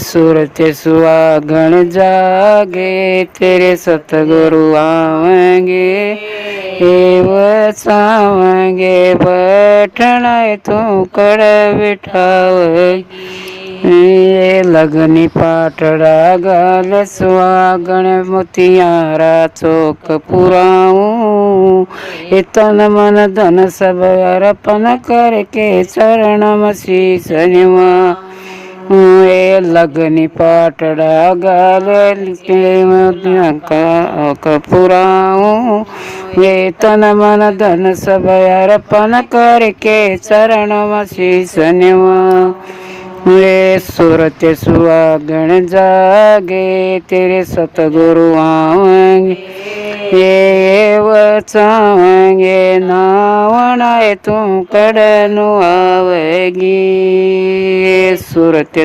सूरत सुहागण जागे तेरे सतगुरु आवेंगे, हे बचावेंगे बैठना तू कड़ बिठावे। ये लगनी पाटड़ा गाल सुहागण मोतियारा चौक पुराऊं, ये तन मन धन सब अर्पण करके चरण में शीश निवाऊं। ये लगनी पाटड़ा गाल पुराऊं, ये तन मन धन सब अर्पण करके चरण में शीश निवाऊं। ये सूरत सुहागण जागे तेरे सतगुरु आवेंगे, ये बचावेंगे नावना तू कड़नु आवेगी। सूरत